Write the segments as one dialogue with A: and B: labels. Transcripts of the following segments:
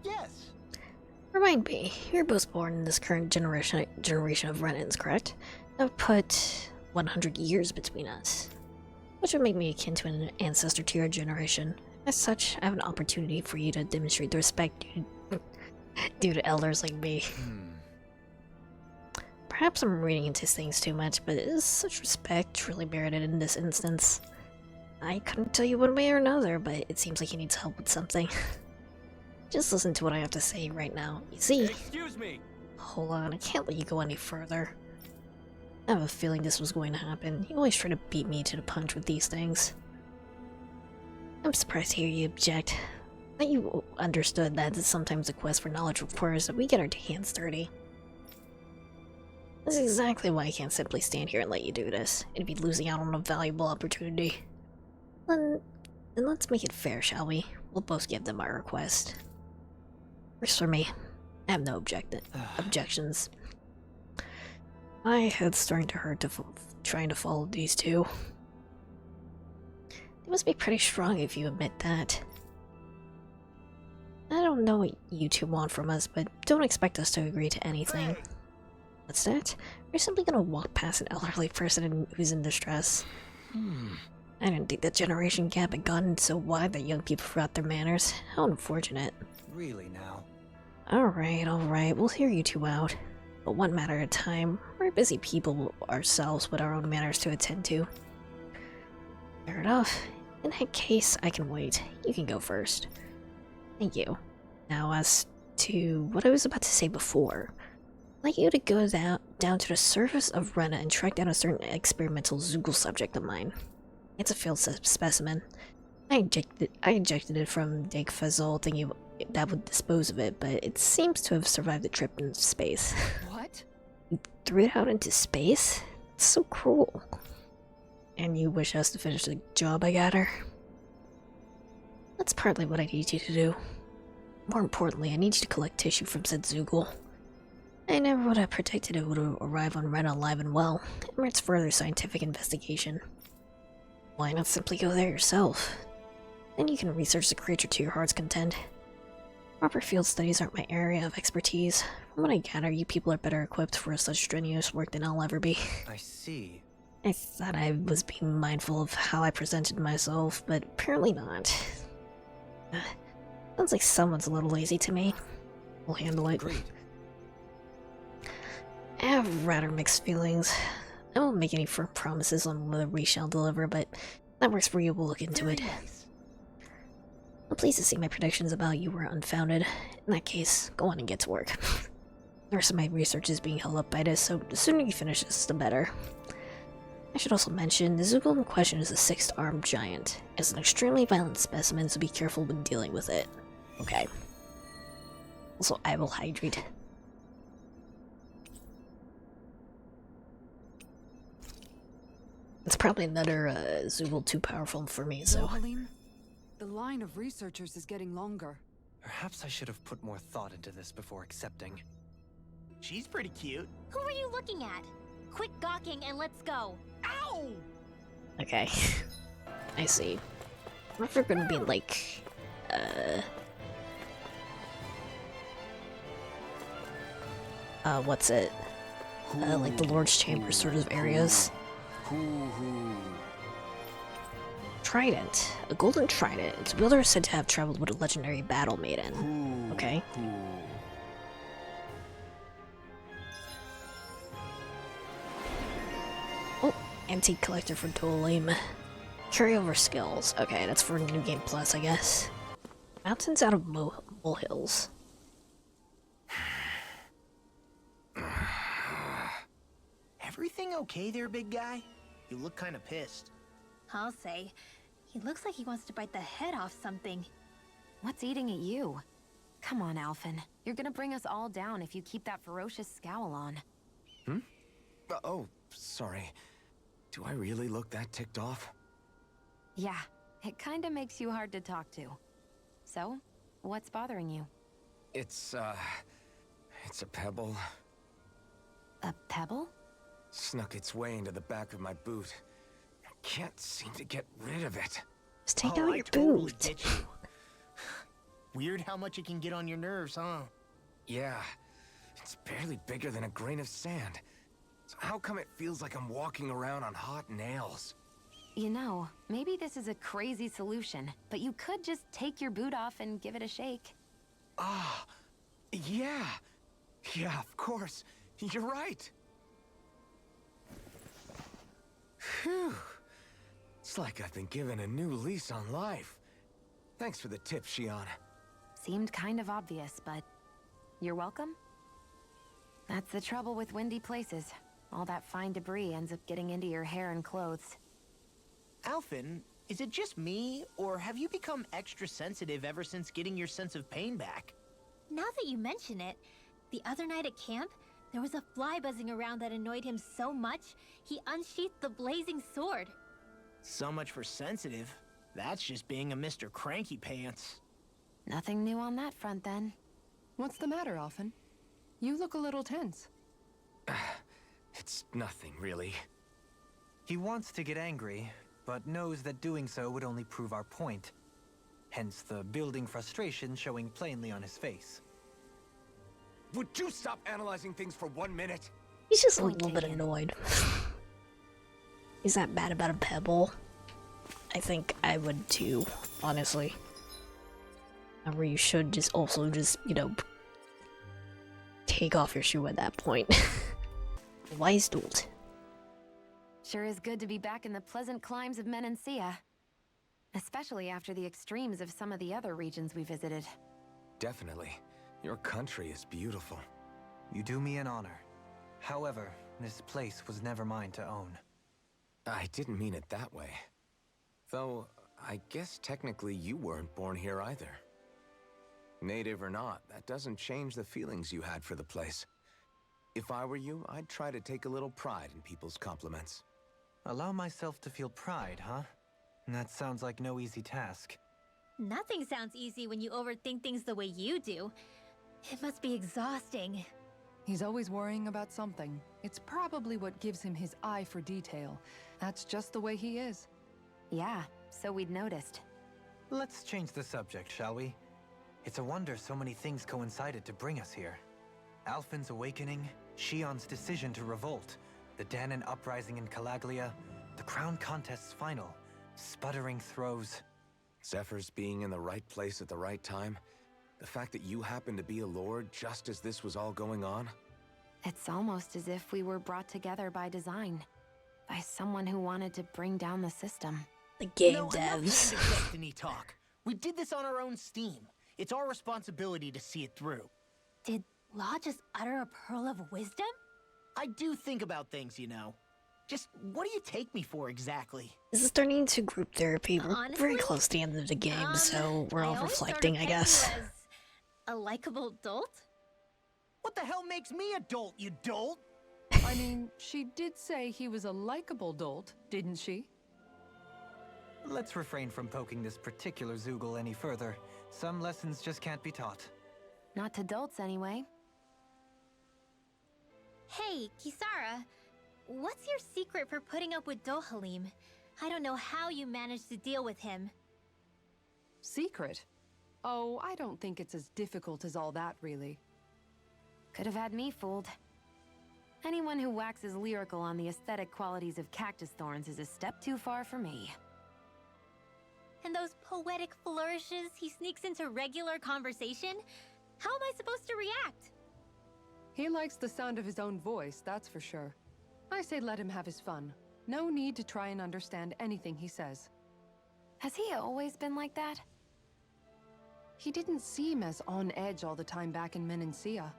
A: Yes.
B: Remind me, you're both born in this current generation of Renans, correct? That would put 100 years between us, which would make me akin to an ancestor to your generation. As such, I have an opportunity for you to demonstrate the respect due to elders like me. Perhaps I'm reading into things too much, but is such respect truly merited in this instance? I couldn't tell you one way or another, but it seems like he needs help with something. Just listen to what I have to say right now. You see?
A: Excuse me.
B: Hold on, I can't let you go any further. I have a feeling this was going to happen. You always try to beat me to the punch with these things. I'm surprised to hear you object. That you understood that sometimes the quest for knowledge requires that we get our hands dirty. This is exactly why I can't simply stand here and let you do this. It'd be losing out on a valuable opportunity. Then let's make it fair, shall we? We'll both give them our request. First for me, I have no objections. My head's starting to hurt trying to follow these two. They must be pretty strong if you admit that. I don't know what you two want from us, but don't expect us to agree to anything. What's that? We're simply gonna walk past an elderly person who's in distress. I didn't think the generation gap had gotten so wide that young people forgot their manners. How unfortunate.
A: Really now?
B: Alright, we'll hear you two out. But one matter at a time. We're busy people ourselves with our own matters to attend to. Fair enough. In that case, I can wait. You can go first. Thank you. Now, as to what I was about to say before, I'd like you to go down to the surface of Rena and track down a certain experimental Zoogle subject of mine. It's a field specimen. I ejected it from Dig Fuzzle thinking that would dispose of it, but it seems to have survived the trip in space.
C: What?
B: You threw it out into space? It's so cruel. And you wish us to finish the job I got her? That's partly what I need you to do. More importantly, I need you to collect tissue from said Zoogle. I never would have predicted it would arrive on Rena alive and well. It merits further scientific investigation. Why not simply go there yourself? Then you can research the creature to your heart's content. Proper field studies aren't my area of expertise. From what I gather, you people are better equipped for such strenuous work than I'll ever be.
A: I see.
B: I thought I was being mindful of how I presented myself, but apparently not. Sounds like someone's a little lazy to me. We'll handle it.
A: Great.
B: I have rather mixed feelings. I won't make any firm promises on whether we shall deliver, but if that works for you, we'll look into it. I'm pleased to see my predictions about you were unfounded. In that case, go on and get to work. The rest of my research is being held up by this, so the sooner you finish this, the better. I should also mention, the Zoogle in question is a six-armed giant. It's an extremely violent specimen, so be careful when dealing with it. Okay. Also, I will hydrate. It's probably another Zoogle too powerful for me, so...
C: Helene, the line of researchers is getting longer.
A: Perhaps I should have put more thought into this before accepting. She's pretty cute.
D: Who are you looking at? Quit gawking and let's go.
A: Ow!
B: Okay. I see. I'm never gonna be like... what's it? Like the Lord's Chamber sort of areas. Trident. A golden trident. Its wielder is said to have traveled with a legendary battle maiden. Okay. Oh, antique collector for dual aim. Carryover skills. Okay, that's for New Game Plus, I guess. Mountains out of molehills.
A: Everything okay there, big guy? You look kind of pissed.
D: I'll say. He looks like he wants to bite the head off something.
E: What's eating at you? Come on, Alphen. You're gonna bring us all down if you keep that ferocious scowl on.
F: Oh, sorry. Do I really look that ticked off?
E: Yeah, it kinda makes you hard to talk to. So, what's bothering you?
F: It's a pebble.
E: A pebble?
F: Snuck its way into the back of my boot. I can't seem to get rid of it.
B: Just take
A: Oh,
B: out
A: I
B: your
A: totally
B: boot.
A: get you.
G: Weird how much it can get on your nerves, huh?
F: Yeah, it's barely bigger than a grain of sand. So how come it feels like I'm walking around on hot nails?
E: You know, maybe this is a crazy solution, but you could just take your boot off and give it a shake.
F: Ah, yeah. Yeah, of course. You're right. Phew. It's like I've been given a new lease on life. Thanks for the tip, Shion.
E: Seemed kind of obvious, but you're welcome. That's the trouble with windy places. All that fine debris ends up getting into your hair and clothes.
G: Alphen, is it just me, or have you become extra sensitive ever since getting your sense of pain back?
D: Now that you mention it, the other night at camp, there was a fly buzzing around that annoyed him so much, he unsheathed the blazing sword.
G: So much for sensitive. That's just being a Mr. Cranky Pants.
E: Nothing new on that front, then.
C: What's the matter, Alphen? You look a little tense.
F: It's nothing, really.
A: He wants to get angry, but knows that doing so would only prove our point. Hence the building frustration showing plainly on his face.
F: Would you stop analyzing things for 1 minute?
B: He's just a
E: Point
B: little bit
E: taken.
B: annoyed. He's that bad about a pebble. I think I would too, honestly. However, you should just also just, you know, take off your shoe at that point. Wise dolt.
E: Sure is good to be back in the pleasant climes of Menancia. Especially after the extremes of some of the other regions we visited.
F: Definitely. Your country is beautiful.
A: You do me an honor. However, this place was never mine to own.
F: I didn't mean it that way. Though, I guess technically you weren't born here either. Native or not, that doesn't change the feelings you had for the place. If I were you, I'd try to take a little pride in people's compliments.
A: Allow myself to feel pride, huh? That sounds like no easy task.
D: Nothing sounds easy when you overthink things the way you do. It must be exhausting.
C: He's always worrying about something. It's probably what gives him his eye for detail. That's just the way he is.
E: Yeah, so we'd noticed.
A: Let's change the subject, shall we? It's a wonder so many things coincided to bring us here. Alphen's awakening, Shion's decision to revolt, the Danon uprising in Calaglia, the crown contest's final, sputtering throws.
F: Zephyr's being in the right place at the right time. The fact that you happened to be a lord just as this was all going on.
E: It's almost as if we were brought together by design. By someone who wanted to bring down the system.
B: The game
G: No, enough
B: devs.
G: end of destiny talk. We did this on our own steam. It's our responsibility to see it through.
D: Did Law just utter a pearl of wisdom?
G: I do think about things, you know. Just what do you take me for exactly?
B: This is turning into group therapy. We're very
D: Honestly,
B: close to the end of the game, so we're all
D: I always sort of
B: reflecting, I
D: pegged
B: guess.
D: you as a likable dolt?
G: What the hell makes me a dolt, you dolt?
C: I mean, she did say he was a likable dolt, didn't she?
A: Let's refrain from poking this particular Zoogle any further. Some lessons just can't be taught.
E: Not to dolts, anyway.
D: Hey, Kisara, what's your secret for putting up with Dohalim? I don't know how you managed to deal with him.
C: Secret? Oh, I don't think it's as difficult as all that, really.
E: Could have had me fooled. Anyone who waxes lyrical on the aesthetic qualities of cactus thorns is a step too far for me.
D: And those poetic flourishes he sneaks into regular conversation? How am I supposed to react?
C: He likes the sound of his own voice, that's for sure. I say let him have his fun. No need to try and understand anything he says.
E: Has he always been like that?
C: He didn't seem as on edge all the time back in Menancia.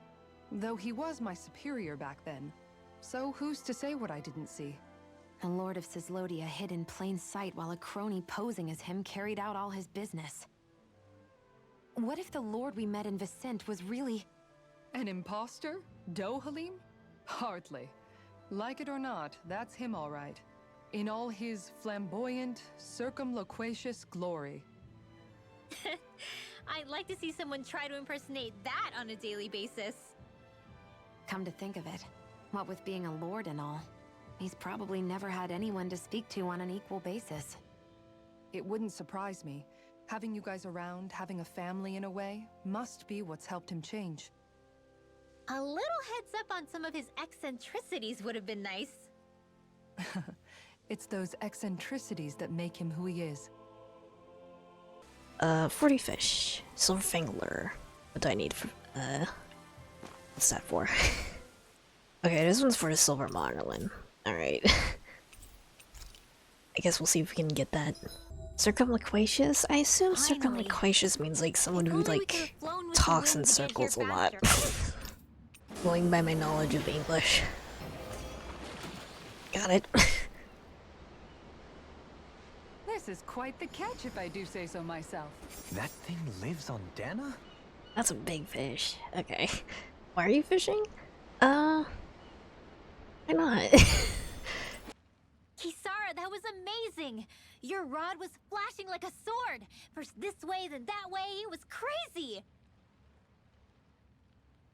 C: Though he was my superior back then. So who's to say what I didn't see?
E: The Lord of Cislodia hid in plain sight while a crony posing as him carried out all his business. What if the Lord we met in Vicente was really...
C: An imposter? Dohalim? Hardly. Like it or not, that's him all right. In all his flamboyant, circumloquacious glory.
D: I'd like to see someone try to impersonate that on a daily basis.
E: Come to think of it, what with being a lord and all, he's probably never had anyone to speak to on an equal basis.
C: It wouldn't surprise me. Having you guys around, having a family in a way, must be what's helped him change.
D: A little heads up on some of his eccentricities would have been nice.
C: It's those eccentricities that make him who he is.
B: 40 fish. Silver fangler. What do I need for, what's that for? Okay, this one's for the silver marlin. Alright. I guess we'll see if we can get that. Circumloquacious? I assume
D: Finally.
B: circumloquacious means like someone who
D: If only we
B: like
D: could've flown with
B: talks
D: the
B: in
D: wind to get here
B: circles a lot.
D: faster.
B: Going by my knowledge of English. Got it.
C: This is quite the catch, if I do say so myself.
A: That thing lives on Dana?
B: That's a big fish. Okay. Why are you fishing? Why not?
D: Kisara, that was amazing! Your rod was flashing like a sword! First this way, then that way, it was crazy!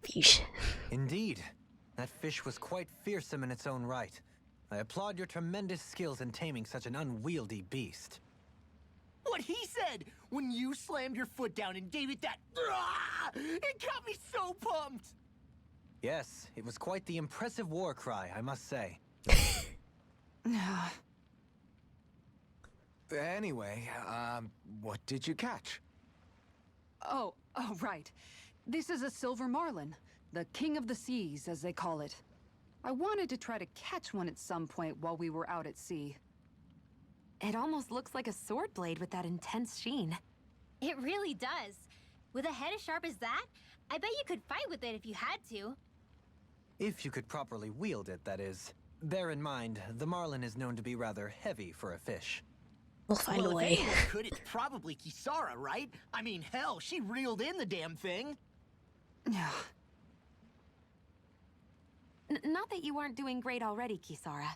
B: Fish.
A: Indeed. That fish was quite fearsome in its own right. I applaud your tremendous skills in taming such an unwieldy beast.
G: What he said when you slammed your foot down and gave it that. "Rah!" It got me so pumped!
A: Yes, it was quite the impressive war cry, I must say.
F: Anyway, what did you catch?
C: Oh, right. This is a silver marlin, the king of the seas, as they call it. I wanted to try to catch one at some point while we were out at sea.
E: It almost looks like a sword blade with that intense sheen.
D: It really does. With a head as sharp as that, I bet you could fight with it if you had to.
A: If you could properly wield it, that is. Bear in mind, the marlin is known to be rather heavy for a fish.
B: We'll find a
G: Well,
B: way.
G: if anyone could, it's probably Kisara, right? I mean, hell, she reeled in the damn thing.
E: Not that you aren't doing great already, Kisara.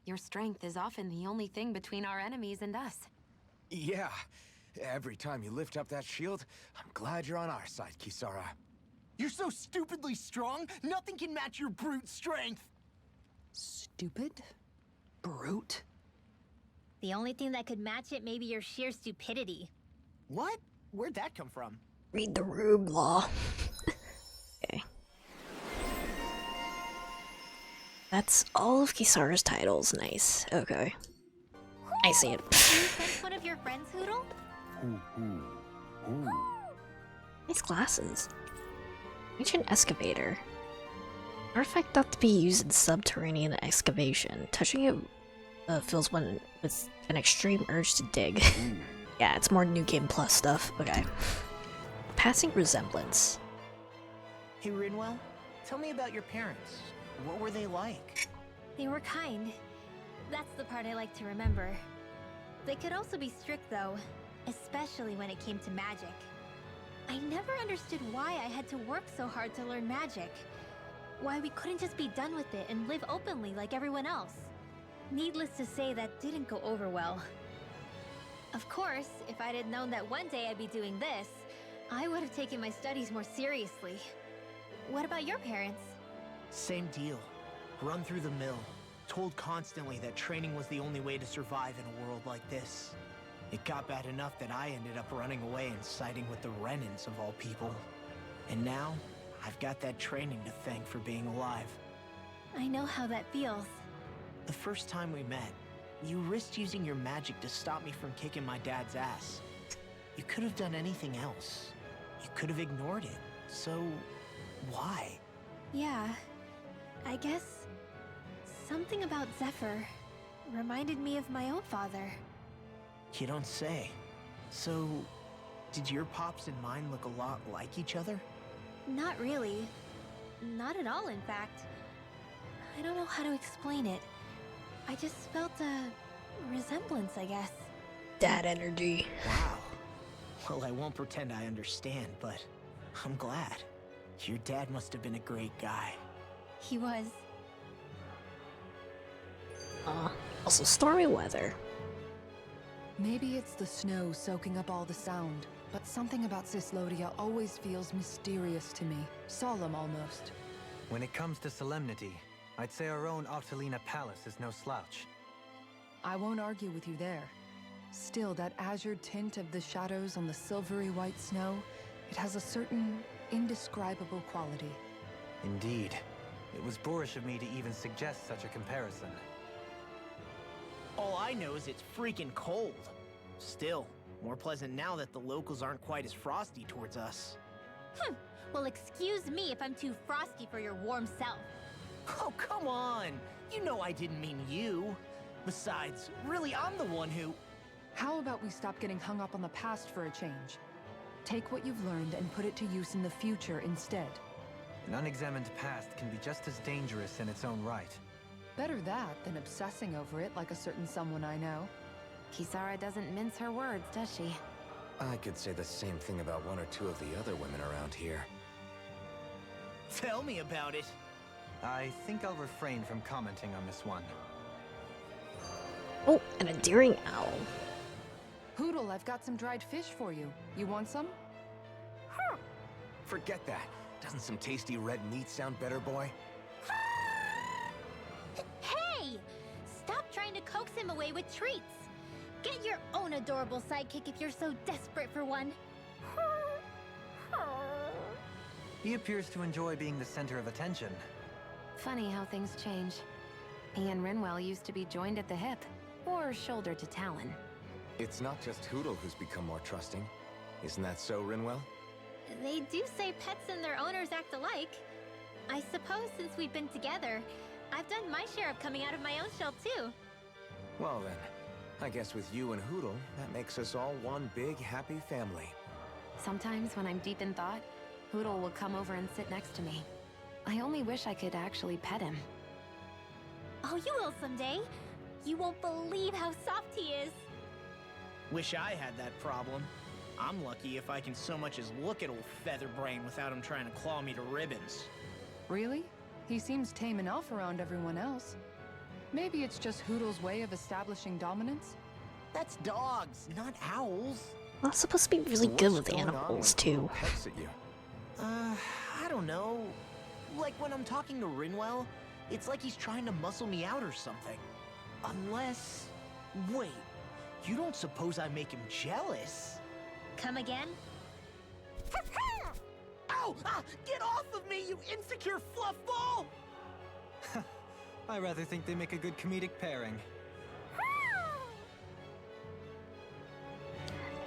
E: Your strength is often the only thing between our enemies and us.
F: Yeah. Every time you lift up that shield, I'm glad you're on our side, Kisara.
G: You're so stupidly strong, nothing can match your brute strength.
C: Stupid? Brute?
D: The only thing that could match it may be your sheer stupidity.
G: What? Where'd that come from?
B: Read the Rube Law. Okay. That's all of Kisara's titles. Nice. Okay. I see it.
D: Can you sense one of your friends, Hoodle?
B: Nice glasses. Ancient excavator. Artifact thought to be used in subterranean excavation. Touching it fills one with an extreme urge to dig. Yeah, it's more New Game Plus stuff. Okay. Passing resemblance.
G: Hey, Rinwell, tell me about your parents. What were they like?
D: They were kind. That's the part I like to remember. They could also be strict, though, especially when it came to magic. I never understood why I had to work so hard to learn magic. Why we couldn't just be done with it and live openly like everyone else. Needless to say, that didn't go over well. Of course, if I'd had known that one day I'd be doing this, I would have taken my studies more seriously. What about your parents?
G: Same deal. Run through the mill. Told constantly that training was the only way to survive in a world like this. It got bad enough that I ended up running away and siding with the Renans of all people. And now, I've got that training to thank for being alive.
D: I know how that feels.
G: The first time we met, you risked using your magic to stop me from kicking my dad's ass. You could have done anything else. You could have ignored it. So, why?
D: Yeah, I guess something about Zephyr reminded me of my own father.
G: You don't say. So, did your pops and mine look a lot like each other?
D: Not really. Not at all, in fact. I don't know how to explain it. I just felt a resemblance, I guess.
B: Dad energy.
G: Wow. Well, I won't pretend I understand, but I'm glad. Your dad must have been a great guy.
D: He was.
B: Also stormy weather.
C: Maybe it's the snow soaking up all the sound, but something about Cislodia always feels mysterious to me. Solemn, almost.
A: When it comes to solemnity, I'd say our own Octalina Palace is no slouch.
C: I won't argue with you there. Still, that azure tint of the shadows on the silvery white snow, it has a certain indescribable quality.
A: Indeed. It was boorish of me to even suggest such a comparison.
G: All I know is it's freaking cold. Still, more pleasant now that the locals aren't quite as frosty towards us.
D: Well, excuse me if I'm too frosty for your warm self.
G: Oh, come on! You know I didn't mean you. Besides, really, I'm the one who...
C: How about we stop getting hung up on the past for a change? Take what you've learned and put it to use in the future instead.
A: An unexamined past can be just as dangerous in its own right.
C: Better that than obsessing over it like a certain someone I know.
E: Kisara doesn't mince her words, does she?
F: I could say the same thing about one or two of the other women around here.
G: Tell me about it.
A: I think I'll refrain from commenting on this one.
B: Oh, and a daring owl.
C: Hoodle, I've got some dried fish for you. You want some?
F: Forget that. Doesn't some tasty red meat sound better, boy?
D: Hey! Stop trying to coax him away with treats. Get your own adorable sidekick if you're so desperate for one.
A: He appears to enjoy being the center of attention.
E: Funny how things change. He and Rinwell used to be joined at the hip, or shoulder to talon.
F: It's not just Hoodle who's become more trusting. Isn't that so, Rinwell?
D: They do say pets and their owners act alike. I suppose since we've been together, I've done my share of coming out of my own shell too.
F: Well then, I guess with you and Hoodle, that makes us all one big happy family.
E: Sometimes when I'm deep in thought, Hoodle will come over and sit next to me. I only wish I could actually pet him.
D: Oh, you will someday. You won't believe how soft he is.
G: Wish I had that problem. I'm lucky if I can so much as look at old Featherbrain without him trying to claw me to ribbons.
C: Really? He seems tame enough around everyone else. Maybe it's just Hoodle's way of establishing dominance?
G: That's dogs, not owls.
B: Well, it's supposed to be really good with
F: What's going on
B: animals,
F: when
B: too.
F: Hoodle pecks at you?
G: I don't know. Like when I'm talking to Rinwell, it's like he's trying to muscle me out or something. Unless... Wait, you don't suppose I make him jealous?
D: Come again?
G: Ow! Get off of me, you insecure fluffball!
A: I rather think they make a good comedic pairing.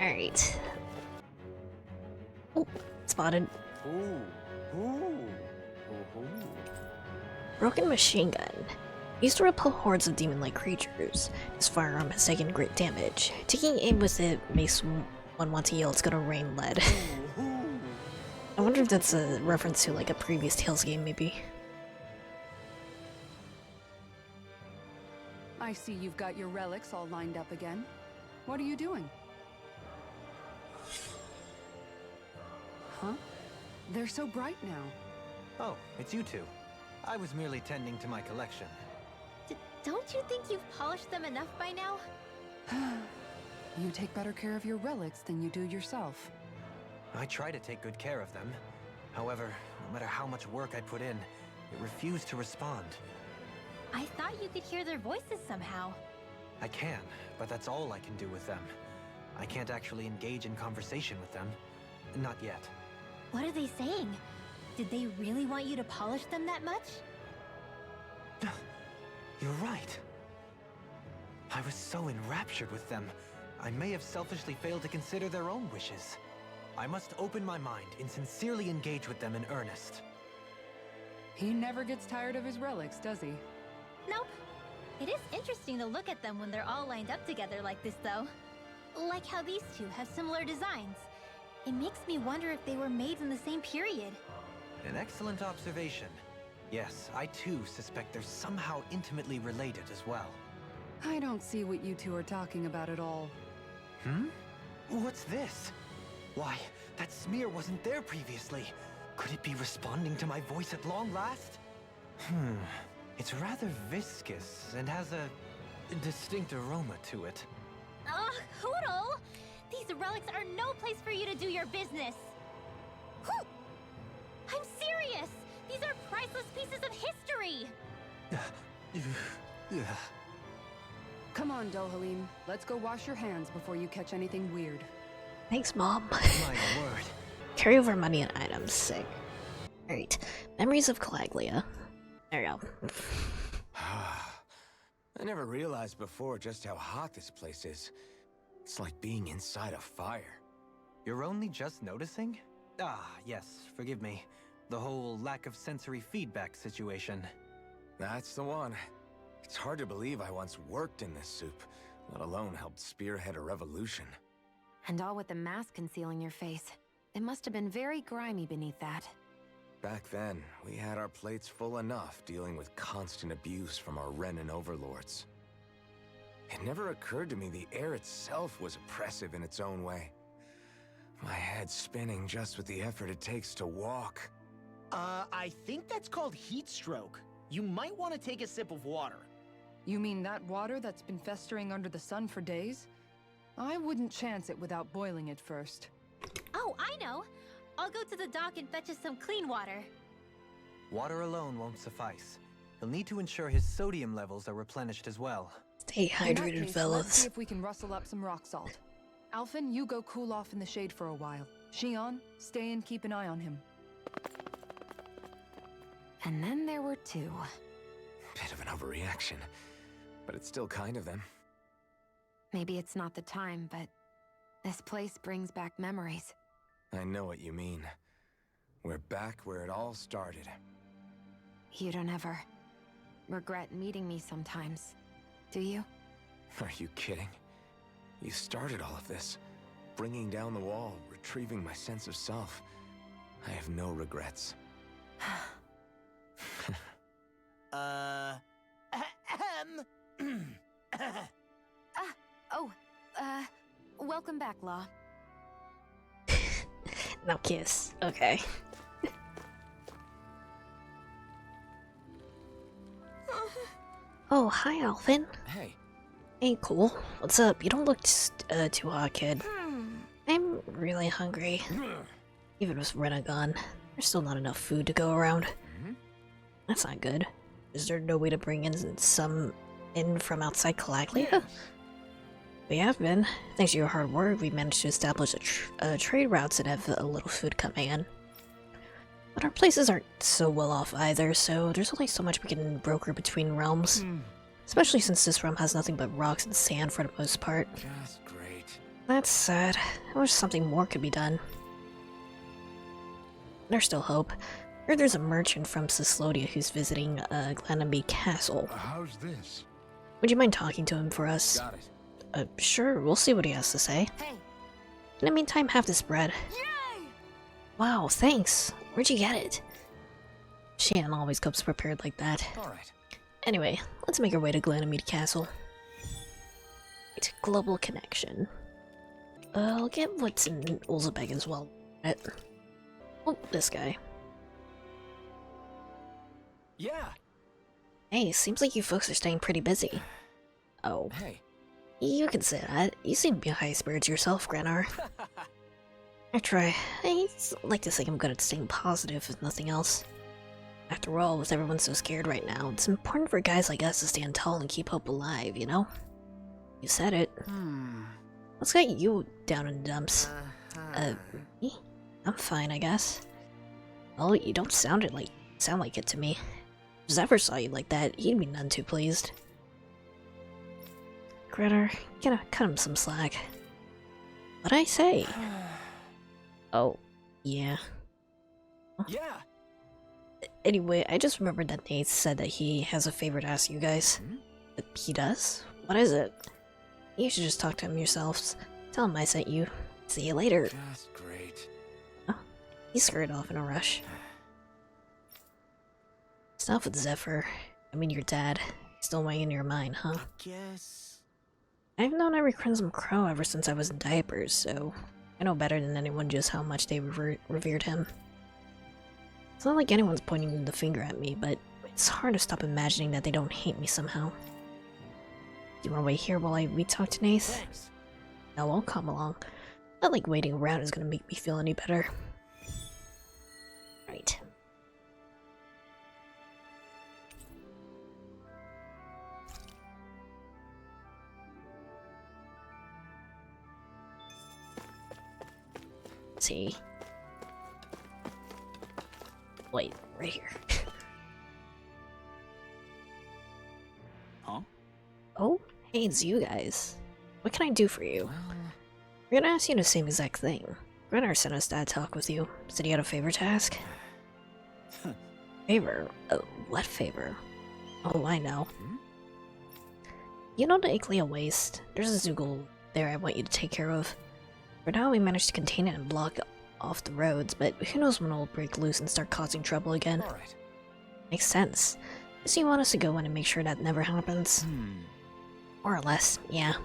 B: Alright. Oh, spotted.
F: Ooh.
B: Broken machine gun. Used to repel hordes of demon-like creatures. This firearm has taken great damage. Taking aim with it makes one want to yell it's gonna rain lead. I wonder if that's a reference to like a previous Tales game, maybe.
C: I see you've got your relics all lined up again. What are you doing? Huh? They're so bright now.
A: Oh, it's you two. I was merely tending to my collection.
D: Don't you think you've polished them enough by now?
C: You take better care of your relics than you do yourself.
A: I try to take good care of them. However, no matter how much work I put in, it refused to respond.
D: I thought you could hear their voices somehow.
A: I can, but that's all I can do with them. I can't actually engage in conversation with them. Not yet.
D: What are they saying? Did they really want you to polish them that much?
A: You're right. I was so enraptured with them, I may have selfishly failed to consider their own wishes. I must open my mind and sincerely engage with them in earnest.
C: He never gets tired of his relics, does he?
D: Nope. It is interesting to look at them when they're all lined up together like this, though. Like how these two have similar designs. It makes me wonder if they were made in the same period.
A: An excellent observation. Yes, I too suspect they're somehow intimately related as well.
C: I don't see what you two are talking about at all.
A: Hmm? What's this? Why, that smear wasn't there previously. Could it be responding to my voice at long last? It's rather viscous and has a distinct aroma to it.
D: Ugh, Hoodle! These relics are no place for you to do your business! Whew. I'm serious! These are priceless pieces of history!
C: Come on, on, Dohalim. Let's go wash your hands before you catch anything weird.
B: Thanks, Mom.
A: My word.
B: Carryover money and items. Sick. Alright. Memories of Calaglia. There you go.
F: I never realized before just how hot this place is. It's like being inside a fire.
A: You're only just noticing? Ah, yes, forgive me. The whole lack of sensory feedback situation.
F: That's the one. It's hard to believe I once worked in this soup, let alone helped spearhead a revolution.
E: And all with the mask concealing your face. It must have been very grimy beneath that.
F: Back then, we had our plates full enough dealing with constant abuse from our Renan overlords. It never occurred to me the air itself was oppressive in its own way. My head's spinning just with the effort it takes to walk.
G: I think that's called heat stroke. You might want to take a sip of water.
C: You mean that water that's been festering under the sun for days? I wouldn't chance it without boiling it first.
D: Oh, I know! I'll go to the dock and fetch us some clean water.
A: Water alone won't suffice. He'll need to ensure his sodium levels are replenished as well.
B: Stay
C: In that
B: hydrated,
C: case, let's
B: fellas.
C: see if we can rustle up some rock salt. Alphen, you go cool off in the shade for a while. Shion, stay and keep an eye on him.
E: And then there were two.
F: Bit of an overreaction, but it's still kind of them.
E: Maybe it's not the time, but this place brings back memories.
F: I know what you mean. We're back where it all started.
E: You don't ever regret meeting me sometimes, do you?
F: Are you kidding? You started all of this. Bringing down the wall, retrieving my sense of self. I have no regrets.
E: Welcome back, Law.
B: Now kiss. Okay. Oh, hi, Alvin.
F: Hey.
B: Hey, cool. What's up? You don't look too hot, kid. I'm really hungry. Even with Rena gone, there's still not enough food to go around. That's not good. Is there no way to bring in some from outside Calaglia? We have been. Thanks to your hard work, we managed to establish trade routes and have a little food coming in. But our places aren't so well off either, so there's only so much we can broker between realms. Especially since this realm has nothing but rocks and sand for the most part.
F: Just great.
B: That's sad. I wish something more could be done. There's still hope. I heard there's a merchant from Ciclodia who's visiting Glanamby Castle.
H: How's this?
B: Would you mind talking to him for us?
F: Got it.
B: Sure, we'll see what he has to say.
E: Hey!
B: In the meantime, have this bread.
E: Yay!
B: Wow, thanks. Where'd you get it? Shan always comes prepared like that.
F: Alright.
B: Anyway, let's make our way to Glanamby Castle. It's a global connection. I'll get what's in Ulzebeg as well. Oh, this guy.
F: Yeah!
B: Hey, seems like you folks are staying pretty busy. Oh,
F: Hey.
B: you can say that. You seem to be high spirits yourself, Granar. I try. I like to think I'm good at staying positive, if nothing else. After all, with everyone so scared right now, it's important for guys like us to stand tall and keep hope alive, you know? You said it. What's got you down in the dumps? Me? I'm fine, I guess. Well, you don't sound like it to me. If Zephyr saw you like that, he'd be none too pleased. Greta, gotta cut him some slack. What'd I say? Oh, yeah.
F: Yeah!
B: Anyway, I just remembered that Nate said that he has a favor to ask you guys. He does? What is it? You should just talk to him yourselves. Tell him I sent you. See you later.
F: Just great.
B: Oh, he scurried off in a rush. Stuff with Zephyr. I mean your dad. Still weighing in your mind, huh?
G: Guess.
B: I've known every Crimson Crow ever since I was in diapers, so I know better than anyone just how much they revered him. It's not like anyone's pointing the finger at me, but it's hard to stop imagining that they don't hate me somehow. Do you want to wait here while we talk to Nath?
G: Thanks.
B: No, I'll come along. Not like waiting around is gonna make me feel any better. Right. Let's see. Wait, right here.
H: Huh?
B: Oh, hey, it's you guys. What can I do for you?
F: Well,
B: We're gonna ask you the same exact thing. Grennar sent us to talk with you. Said he had a favor to ask. Favor? What favor? Oh, I know. You know the Iklea waste? There's a Zoogle there I want you to take care of. For now, we managed to contain it and block off the roads, but who knows when it'll break loose and start causing trouble again.
F: alright.
B: Makes sense. So you want us to go in and make sure that never happens? More or less, yeah. I'm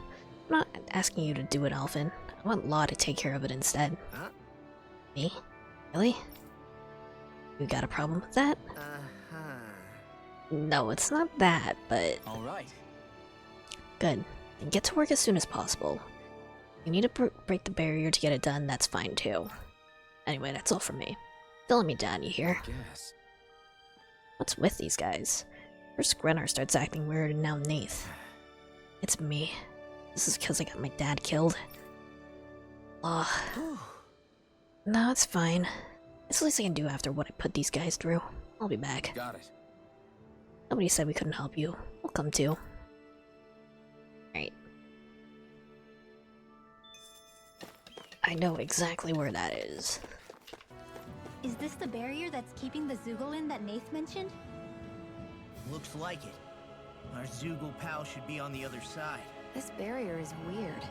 B: not asking you to do it, Alvin. I want Law to take care of it instead.
G: Huh?
B: Me? Really? You got a problem with that?
G: Uh-huh.
B: No, it's not that, but
H: Alright.
B: good. Then get to work as soon as possible. If you need to break the barrier to get it done, that's fine too. Anyway, that's all from me. Don't let me down, you hear?
F: Guess.
B: What's with these guys? First Grennar starts acting weird and now Nath. It's me. This is because I got my dad killed. No, it's fine. It's the least I can do after what I put these guys through. I'll be back.
F: Got it.
B: Nobody said we couldn't help you. We'll come too. Right. I know exactly where that is.
D: Is this the barrier that's keeping the Zoogle in that Nath mentioned?
G: Looks like it. Our Zoogle pal should be on the other side.
E: This barrier is weird.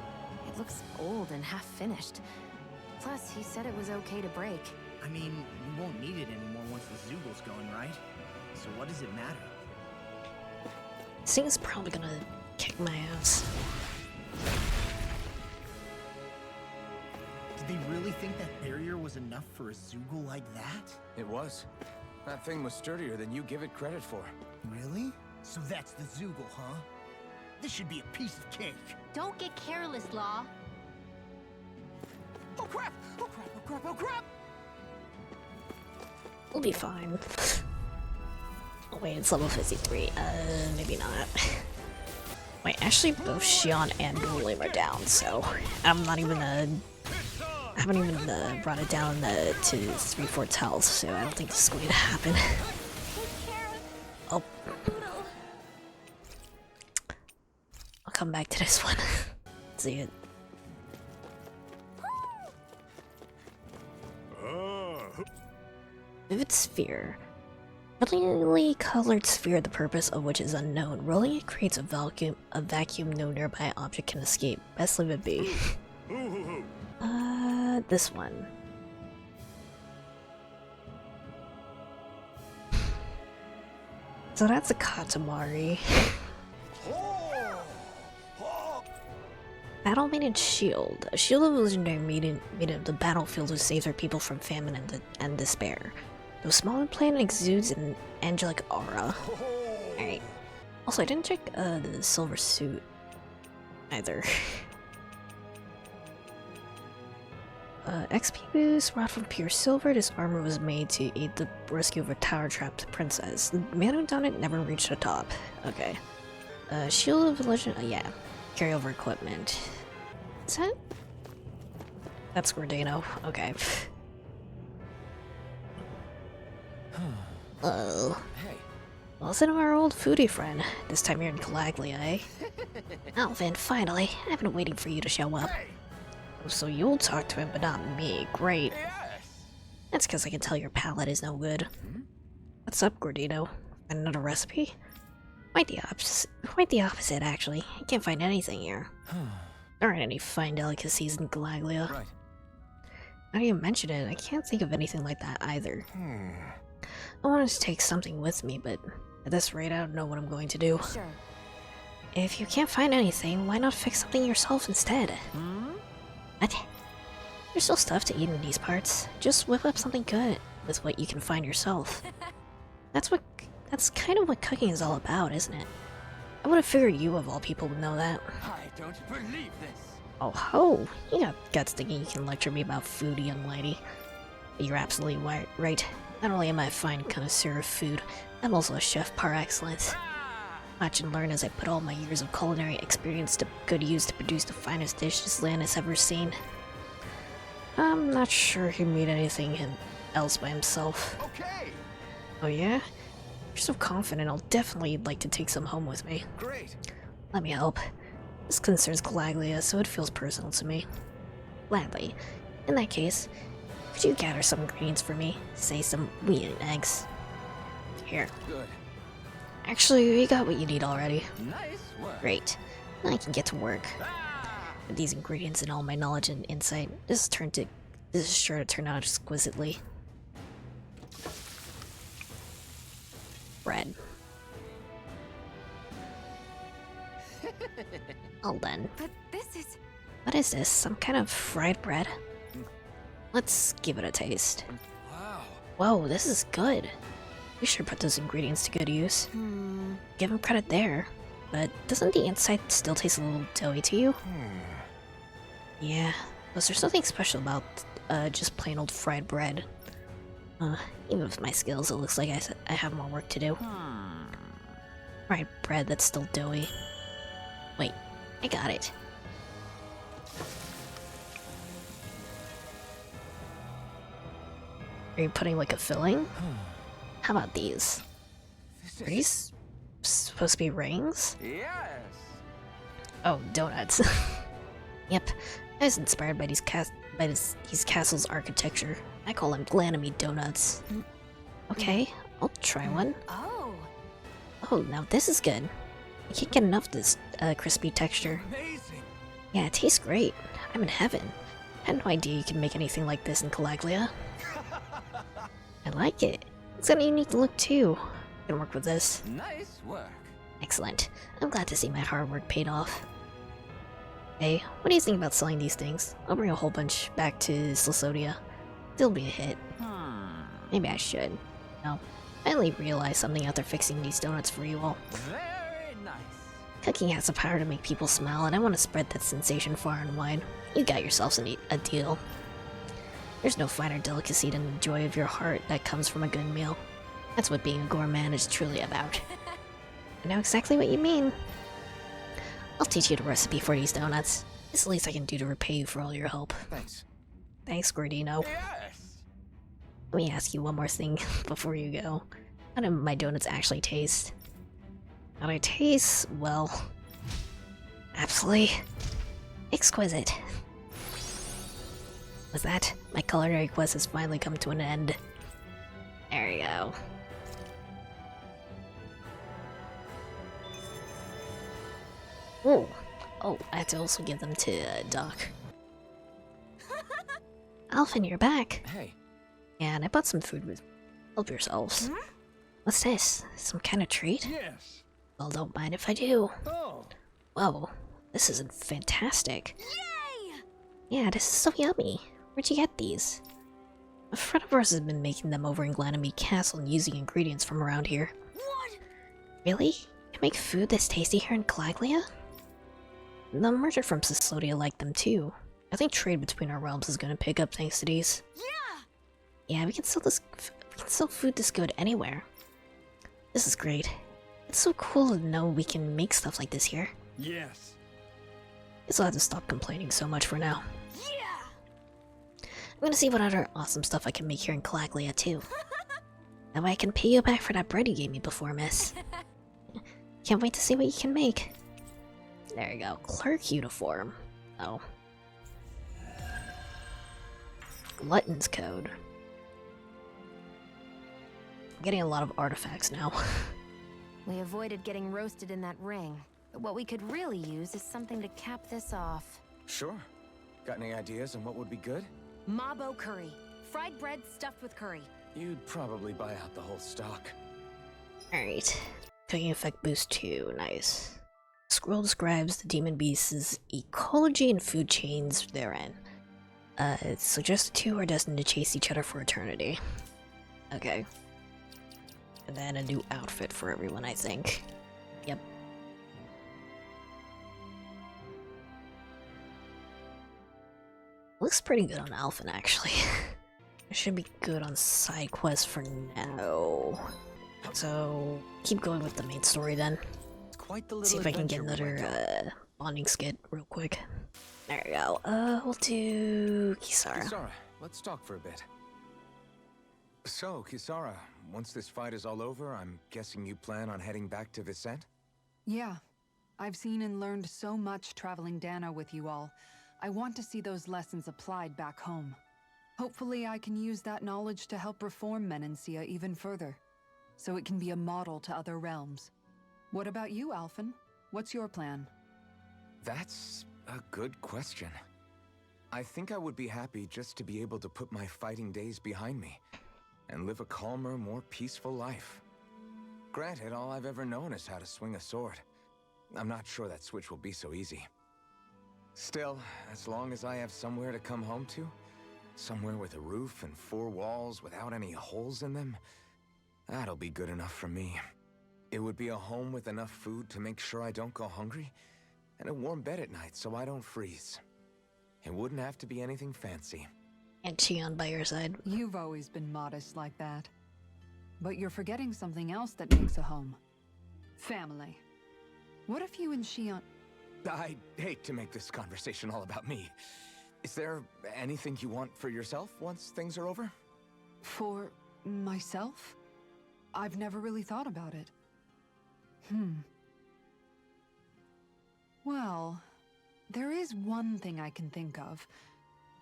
E: It looks old and half-finished. Plus, he said it was okay to break.
G: I mean, we won't need it anymore once the Zoogle's going, right? So what does it matter?
B: This thing is probably gonna kick my ass.
G: Did they really think that barrier was enough for a Zoogle like that?
F: It was. That thing was sturdier than you give it credit for.
G: Really? So that's the Zoogle, huh? This should be a piece of cake.
D: Don't get careless, Law.
G: Oh crap! Oh crap! Oh crap! Oh crap!
B: We'll be fine. Oh wait, it's level 53. Maybe not. Wait, actually both Shion and William are down, so I'm not even I haven't even brought it down to 3/4 health, so I don't think this is going to happen.
D: Take care
B: Oh,
D: of Poodle.
B: I'll come back to this one. See it. Vivid sphere. Brilliantly colored sphere, the purpose of which is unknown. Rolling it creates a vacuum no nearby object can escape. Best leave it be. This one. So that's a Katamari. Battle-mated shield. A shield of legendary made of the battlefield who saves our people from famine and despair. Though small and plain, exudes an angelic aura. Alright. Also, I didn't check the silver suit either. XP boost, wrought from pure silver. This armor was made to aid the rescue of a tower-trapped princess. The man who done it never reached the top. Okay. Shield of legend. Yeah. Carryover equipment. Is that? That's Gordano. Okay. Oh.
F: Hey.
B: Well, it's our old foodie friend. This time you're in Calaglia, eh? Alvin, finally. I've been waiting for you to show up. So you'll talk to him, but not me. Great. That's because I can tell your palate is no good. What's up, Gordino? Find another recipe? Quite the opposite, actually. I can't find anything here. There aren't any fine delicacies in Galaglia.
F: Right.
B: Now you mention it, I can't think of anything like that either. I wanted to take something with me, but at this rate, I don't know what I'm going to do.
E: Sure.
B: If you can't find anything, why not fix something yourself instead? What? There's still stuff to eat in these parts. Just whip up something good with what you can find yourself. That's kind of what cooking is all about, isn't it? I would have figured you of all people would know that.
H: I don't believe this.
B: Oh ho! You got guts thinking you can lecture me about food, young lady. But you're absolutely right. Not only am I a fine connoisseur of food, I'm also a chef par excellence. Watch and learn as I put all my years of culinary experience to good use to produce the finest dish this land has ever seen. I'm not sure he made anything else by himself.
F: Okay,
B: Oh yeah? You're so confident, I'll definitely like to take some home with me.
F: great.
B: Let me help. This concerns Galaglia, so it feels personal to me. Gladly. In that case, could you gather some ingredients for me? Say some wheat and eggs. Here.
F: Good.
B: Actually, you got what you need already.
H: Nice work.
B: Great. Now I can get to work.
H: Ah!
B: With these ingredients and all my knowledge and insight, this is sure to turn out exquisitely. Bread. All done.
E: But this is...
B: What is this? Some kind of fried bread? Let's give it a taste.
F: Wow.
B: Whoa, this is good. We should put those ingredients to good use. Give him credit there. But doesn't the inside still taste a little doughy to you? Yeah. Was there something special about just plain old fried bread? Even with my skills, it looks like I have more work to do. Fried bread that's still doughy. Wait, I got it. Are you putting like a filling? How about these? Are these supposed to be rings?
H: Yes.
B: Oh, donuts. Yep, I was inspired by these castles' architecture. I call them Glanamy donuts. Okay, I'll try one.
E: Oh,
B: Oh, now this is good. I can't get enough of this crispy texture.
H: Amazing.
B: Yeah, it tastes great. I'm in heaven. I had no idea you could make anything like this in Calaglia. I like it. It's got a unique look too. I can work with this.
H: Nice work.
B: Excellent. I'm glad to see my hard work paid off. Hey, what do you think about selling these things? I'll bring a whole bunch back to Slasodia. They'll be a hit. Maybe I should. No. I only realized something after fixing these donuts for you all.
H: Very nice.
B: Cooking has the power to make people smile, and I want to spread that sensation far and wide. You got yourselves a deal. There's no finer delicacy than the joy of your heart that comes from a good meal. That's what being a gourmand is truly about. I know exactly what you mean. I'll teach you the recipe for these donuts. It's the least I can do to repay you for all your help.
F: Thanks.
B: Thanks, Gordino.
H: Yes.
B: Let me ask you one more thing before you go. How do my donuts actually taste? How they taste? Well, absolutely exquisite. Was that? My culinary quest has finally come to an end. There you go. Ooh. Oh, I have to also give them to Doc. Alphen, you're back.
F: Hey,
B: Yeah, and I bought some food with. Help yourselves. What's this? Some kind of treat?
H: Yes.
B: Well, don't mind if I do.
H: Oh.
B: Whoa, this isn't fantastic.
E: yay!
B: Yeah, this is so yummy. Where'd you get these? A friend of ours has been making them over in Glanamy Castle and using ingredients from around here.
E: What?
B: Really? You can make food this tasty here in Calaglia? The merchant from Sislodia liked them too. I think trade between our realms is gonna pick up thanks to these.
E: Yeah!
B: Yeah, we can sell food this good anywhere. This is great. It's so cool to know we can make stuff like this here.
H: Yes.
B: Guess I'll have to stop complaining so much for now.
E: Yeah!
B: I'm gonna see what other awesome stuff I can make here in Calaglia too. That way I can pay you back for that bread you gave me before, miss. Can't wait to see what you can make. There you go. Clerk uniform. Oh. Glutton's code. I'm getting a lot of artifacts now.
E: We avoided getting roasted in that ring, but what we could really use is something to cap this off.
F: sure. Got any ideas on what would be good?
E: Mabo curry. Fried bread stuffed with curry.
F: You'd probably buy out the whole stock.
B: Alright. Cooking effect boost 2. Nice. Scroll describes the demon beast's ecology and food chains therein. It suggests the two are destined to chase each other for eternity. Okay. And then a new outfit for everyone, I think. Yep. Looks pretty good on Alphen, actually. It should be good on side quests for now. So, keep going with the main story then.
A: It's quite the little
B: See if I can get
A: adventure we
B: another
A: went on.
B: bonding skit real quick. There we go. We'll do Kisara.
F: Kisara, let's talk for a bit. So, Kisara, once this fight is all over, I'm guessing you plan on heading back to Vicente?
C: Yeah. I've seen and learned so much traveling Dano with you all. I want to see those lessons applied back home. Hopefully I can use that knowledge to help reform Menancia even further, so it can be a model to other realms. What about you, Alphen? What's your plan?
F: That's a good question. I think I would be happy just to be able to put my fighting days behind me and live a calmer, more peaceful life. Granted, all I've ever known is how to swing a sword. I'm not sure that switch will be so easy. Still, as long as I have somewhere to come home to, somewhere with a roof and 4 walls without any holes in them, that'll be good enough for me. It would be a home with enough food to make sure I don't go hungry, and a warm bed at night so I don't freeze. It wouldn't have to be anything fancy.
B: And Shion by your side.
C: You've always been modest like that. But you're forgetting something else that makes a home. Family. What if you and Shion...
F: I'd hate to make this conversation all about me. Is there anything you want for yourself once things are over?
C: For myself? I've never really thought about it. Well, there is one thing I can think of.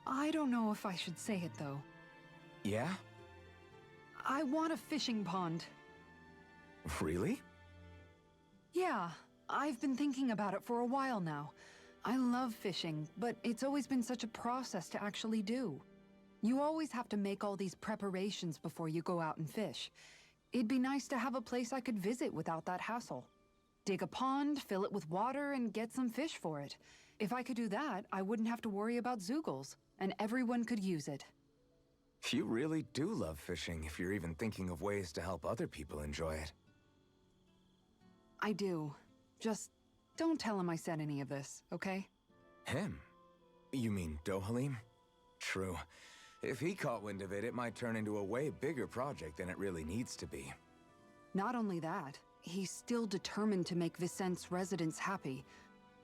C: I don't know if I should say it, though.
F: Yeah?
C: I want a fishing pond.
F: Really?
C: Yeah, I've been thinking about it for a while now. I love fishing, but it's always been such a process to actually do. You always have to make all these preparations before you go out and fish. It'd be nice to have a place I could visit without that hassle. Dig a pond, fill it with water, and get some fish for it. If I could do that, I wouldn't have to worry about Zeugles, and everyone could use it.
F: You really do love fishing if you're even thinking of ways to help other people enjoy it.
C: I do. Just don't tell him I said any of this, okay?
F: Him? You mean Dohalim? True. If he caught wind of it, it might turn into a way bigger project than it really needs to be.
C: Not only that, he's still determined to make Vicente's residents happy.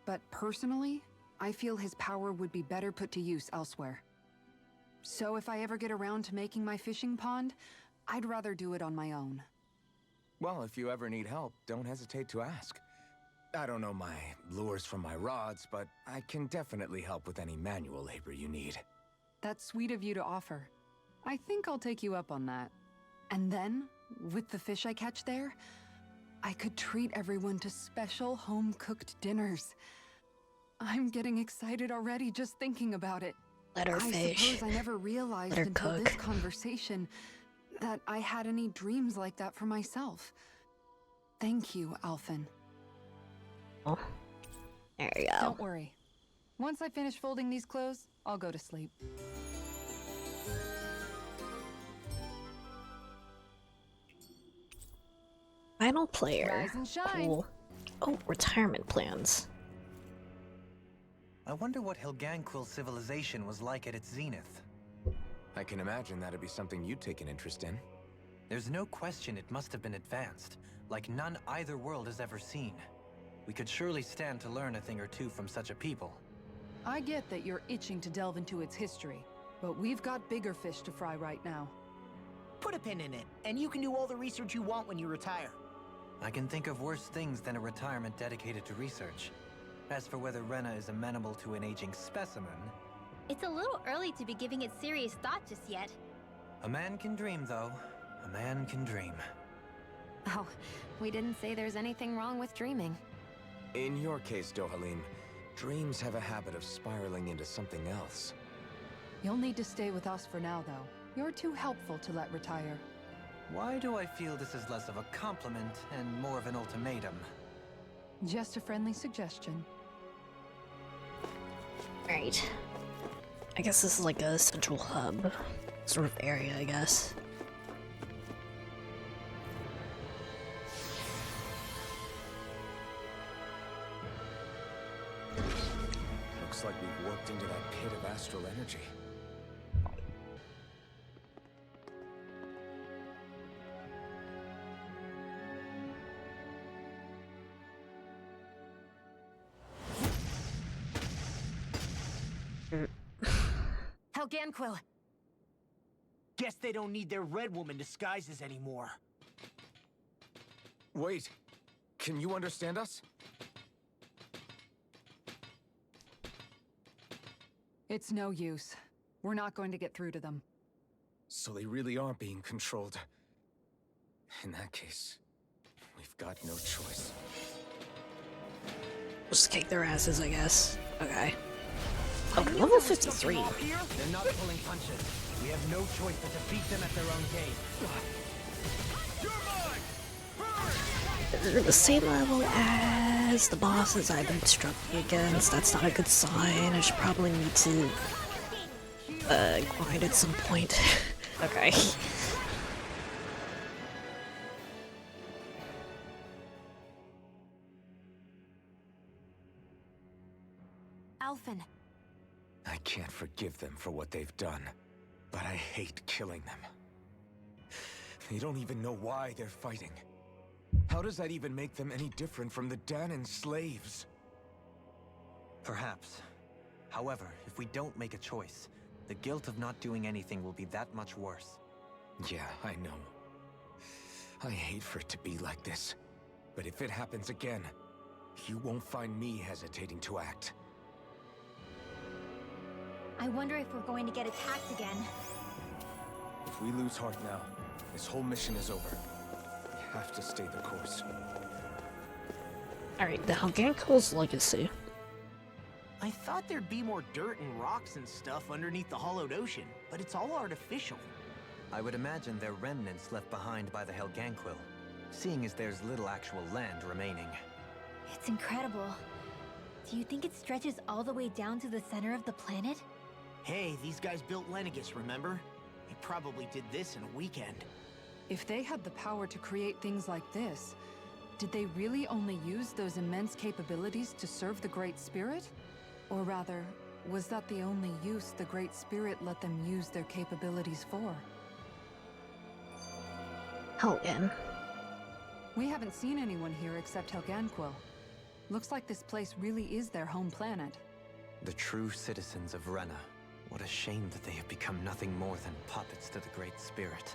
C: But personally, I feel his power would be better put to use elsewhere. So if I ever get around to making my fishing pond, I'd rather do it on my own.
F: Well, if you ever need help, don't hesitate to ask. I don't know my lures from my rods, but I can definitely help with any manual labor you need.
C: That's sweet of you to offer. I think I'll take you up on that. And then, with the fish I catch there, I could treat everyone to special home-cooked dinners. I'm getting excited already just thinking about it.
B: Let her
C: I
B: fish.
C: suppose I never realized
B: Let her
C: until
B: cook.
C: this conversation that I had any dreams like that for myself. Thank you, Alphen.
B: Oh. There you go.
C: Don't worry. Once I finish folding these clothes, I'll go to sleep.
B: Final player.
C: Rise and shine.
B: Cool. Oh, retirement plans.
A: I wonder what Hilganquil civilization was like at its zenith.
F: I can imagine that'd be something you'd take an interest in.
A: There's no question it must have been advanced, like none either world has ever seen. We could surely stand to learn a thing or two from such a people.
C: I get that you're itching to delve into its history, but we've got bigger fish to fry right now.
G: Put a pin in it, and you can do all the research you want when you retire.
A: I can think of worse things than a retirement dedicated to research. As for whether Rena is amenable to an aging specimen,
D: It's a little early to be giving it serious thought just yet.
A: a man can dream, though. A man can dream.
E: Oh, we didn't say there's anything wrong with dreaming.
F: In your case, Dohalim, dreams have a habit of spiraling into something else.
C: You'll need to stay with us for now, though. You're too helpful to let retire.
A: Why do I feel this is less of a compliment and more of an ultimatum?
C: Just a friendly suggestion.
B: Right. I guess this is like a central hub sort of area, I guess.
F: Looks like we've warped into that pit of astral energy.
E: Helganquil!
G: Guess they don't need their Red Woman disguises anymore.
F: Wait, can you understand us?
C: It's no use. We're not going to get through to them.
F: So they really are being controlled. In that case, we've got no choice.
B: Just kick their asses, I guess. Okay. Oh, level 53.
A: They're not pulling punches. We have no choice but to beat them at their own game.
B: They're the same level as the bosses I've been struggling against. That's not a good sign. I should probably need to grind at some point. Okay.
E: Alphen.
F: I can't forgive them for what they've done, but I hate killing them. They don't even know why they're fighting. How does that even make them any different from the Danon slaves?
A: Perhaps. However, if we don't make a choice, the guilt of not doing anything will be that much worse.
F: Yeah, I know. I hate for it to be like this. But if it happens again, you won't find me hesitating to act.
D: I wonder if we're going to get attacked again.
F: If we lose heart now, this whole mission is over. We have to stay the course.
B: Alright, the Helganquil's legacy.
G: I thought there'd be more dirt and rocks and stuff underneath the hollowed ocean, but it's all artificial.
A: I would imagine they're remnants left behind by the Helganquil, seeing as there's little actual land remaining.
D: It's incredible. Do you think it stretches all the way down to the center of the planet?
G: Hey, these guys built Lenegus, remember? They probably did this in a weekend.
C: If they had the power to create things like this, did they really only use those immense capabilities to serve the Great Spirit? Or rather, was that the only use the Great Spirit let them use their capabilities for?
B: Helgan.
C: We haven't seen anyone here except Helganquil. Looks like this place really is their home planet.
A: The true citizens of Rena. What a shame that they have become nothing more than puppets to the Great Spirit.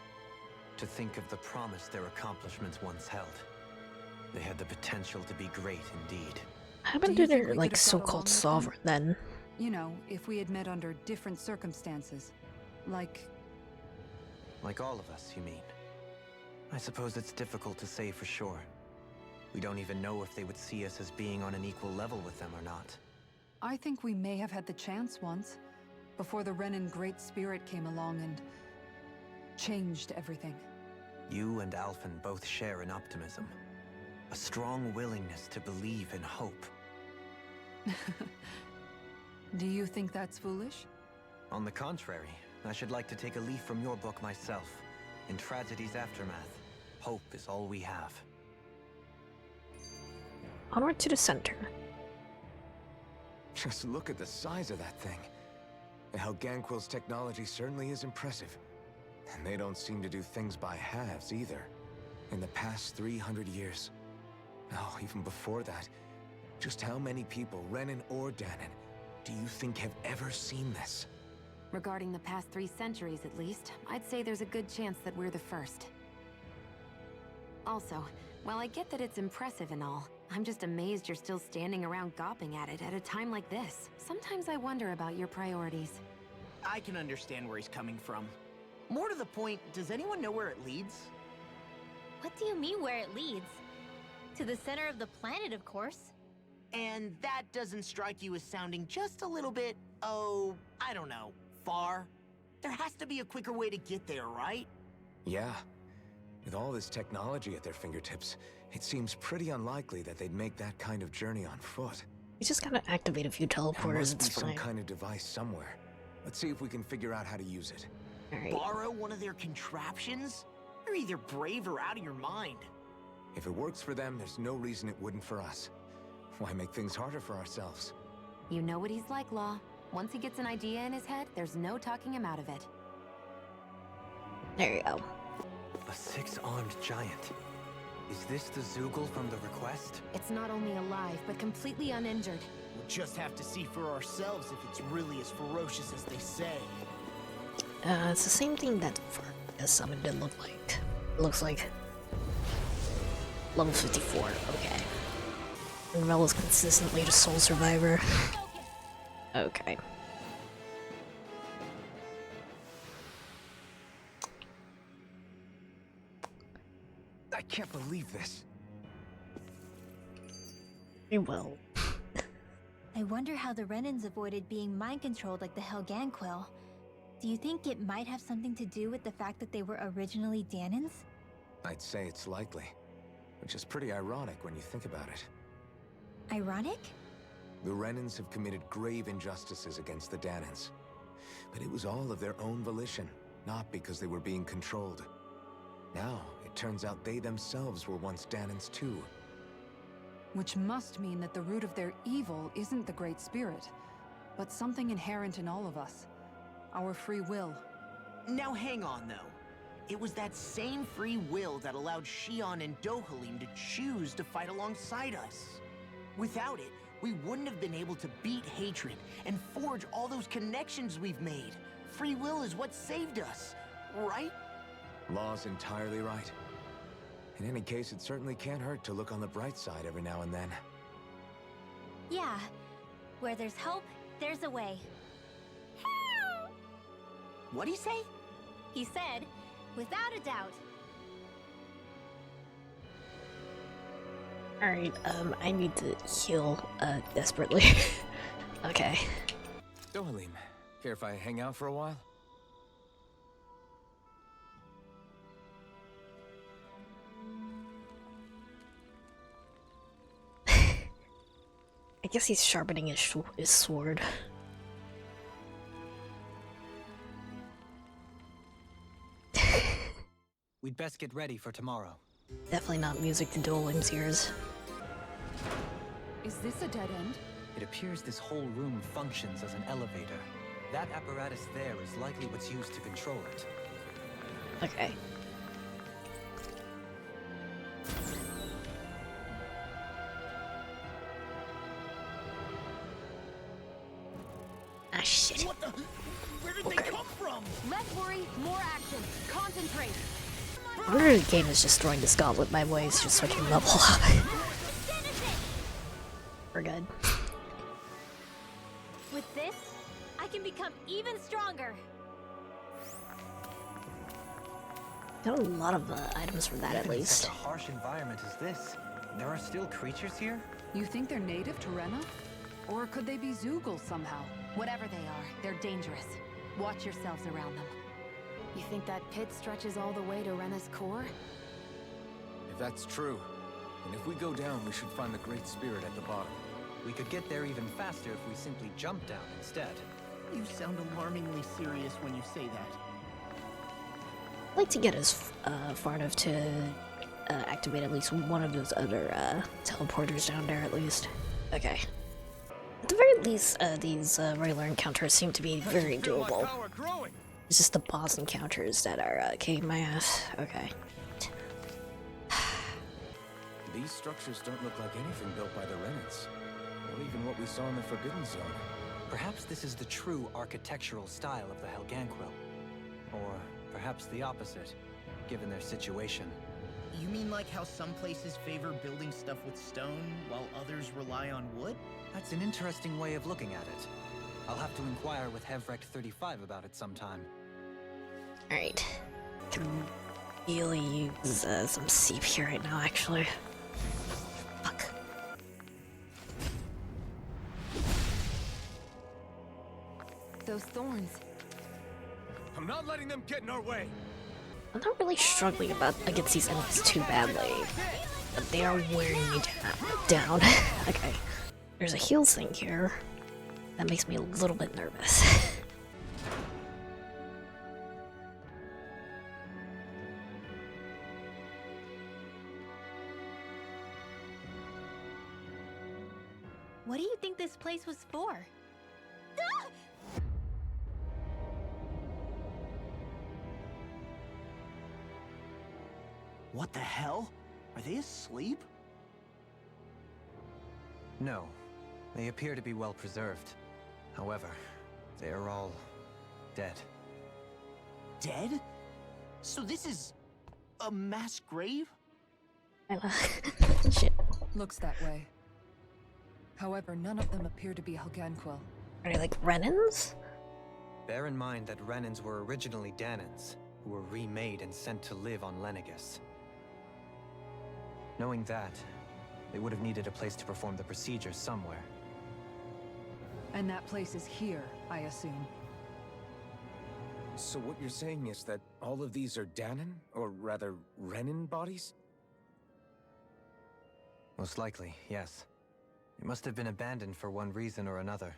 A: To think of the promise their accomplishments once held. They had the potential to be great indeed.
B: What happened to their, like, so-called sovereign, then?
C: You know, if we had met under different circumstances. Like
A: all of us, you mean? I suppose it's difficult to say for sure. We don't even know if they would see us as being on an equal level with them or not.
C: I think we may have had the chance once, before the Renan Great Spirit came along and changed everything.
A: You and Alphen both share an optimism. A strong willingness to believe in hope.
C: Do you think that's foolish?
A: On the contrary, I should like to take a leaf from your book myself. In tragedy's aftermath, hope is all we have.
B: Onward to the center.
F: Just look at the size of that thing. The Helganquil's technology certainly is impressive. And they don't seem to do things by halves either. In the past 300 years. No, even before that. Just how many people, Renan or Danon, do you think have ever seen this?
E: Regarding the past 3 centuries at least, I'd say there's a good chance that we're the first. Also, while I get that it's impressive and all, I'm just amazed you're still standing around gawping at it at a time like this. Sometimes I wonder about your priorities.
G: I can understand where he's coming from. More to the point, does anyone know where it leads?
D: What do you mean where it leads? To the center of the planet, of course.
G: And that doesn't strike you as sounding just a little bit, oh, I don't know, far? There has to be a quicker way to get there, right?
F: Yeah. With all this technology at their fingertips, it seems pretty unlikely that they'd make that kind of journey on foot.
B: You just gotta activate a few
F: There
B: teleporters,
F: must be
B: it's
F: some
B: fine.
F: kind of device somewhere. Let's see if we can figure out how to use it.
B: Alright.
G: Borrow one of their contraptions? You're either brave or out of your mind.
F: If it works for them, there's no reason it wouldn't for us. Why make things harder for ourselves?
E: You know what he's like, Law. Once he gets an idea in his head, there's no talking him out of it.
B: There you go.
A: A 6-armed giant. Is this the Zoogle from the request?
E: It's not only alive, but completely uninjured.
G: We'll just have to see for ourselves if it's really as ferocious as they say.
B: It's the same thing that Vargas summoned it look like. It looks like. Level 54, okay. And Mel is consistently the sole survivor. Okay.
F: I can't believe this.
B: Very well.
D: I wonder how the Renans avoided being mind-controlled like the Helganquil. Do you think it might have something to do with the fact that they were originally Danans?
F: I'd say it's likely, which is pretty ironic when you think about it.
D: Ironic?
F: The Renans have committed grave injustices against the Danans. But it was all of their own volition, not because they were being controlled. Now, it turns out they themselves were once Danans too.
C: Which must mean that the root of their evil isn't the Great Spirit, but something inherent in all of us. Our free will.
G: Now hang on, though. It was that same free will that allowed Shion and Dohalim to choose to fight alongside us. Without it, we wouldn't have been able to beat hatred and forge all those connections we've made. Free will is what saved us, right?
F: Law's entirely right. In any case, it certainly can't hurt to look on the bright side every now and then.
D: Yeah. Where there's hope, there's a way.
G: What'd he say?
D: He said, without a doubt.
B: Alright, I need to heal, desperately. Okay.
F: Dohalim, care if I hang out for a while?
B: I guess he's sharpening his sword.
A: We'd best get ready for tomorrow.
B: Definitely not music to Dolan's ears.
C: Is this a dead end?
A: It appears this whole room functions as an elevator. That apparatus there is likely what's used to control it.
B: Okay. Ah, shit.
G: What the? Where did they come from?
E: Less worry, more action. Concentrate.
B: I wonder if the game is just throwing this gauntlet my ways just so I can level up. We're good.
D: With this, I can become even stronger.
B: Got a lot of items from that at
A: Even in
B: least.
A: such a harsh environment as this, there are still creatures here?
C: You think they're native to Rena? Or could they be Zoogle somehow?
E: Whatever they are, they're dangerous. Watch yourselves around them. You think that pit stretches all the way to Rena's core?
F: If that's true, and if we go down, we should find the Great Spirit at the bottom.
A: We could get there even faster if we simply jump down instead.
G: You sound alarmingly serious when you say that.
B: I'd like to get as far enough to activate at least one of those other teleporters down there at least. Okay. At the very least, these regular encounters seem to be very doable. It's just the boss encounters that are kicking my ass. Okay.
F: These structures don't look like anything built by the Renans, or even what we saw in the Forbidden Zone.
A: Perhaps this is the true architectural style of the Helganquil. Or perhaps the opposite, given their situation.
G: You mean like how some places favor building stuff with stone, while others rely on wood?
A: That's an interesting way of looking at it. I'll have to inquire with Hevrect 35 about it sometime.
B: Alright. Can really use some CP right now, actually. Fuck.
E: Those thorns.
F: I'm not letting them get in our way!
B: I'm not really struggling against these enemies too badly, but they are wearing me down. Okay. There's a heal thing here. That makes me a little bit nervous.
D: What do you think this place was for? Ah!
G: What the hell? Are they asleep?
A: No, they appear to be well preserved. However, they are all dead.
G: dead? So this is a mass grave?
B: Shit.
C: Looks that way. However, none of them appear to be Helganquil.
B: Are they like Renans?
A: Bear in mind that Renans were originally Danans, who were remade and sent to live on Lenegus. Knowing that, they would have needed a place to perform the procedure somewhere.
C: And that place is here, I assume.
F: So what you're saying is that all of these are Danon, or rather, Renan bodies?
A: Most likely, yes. It must have been abandoned for one reason or another.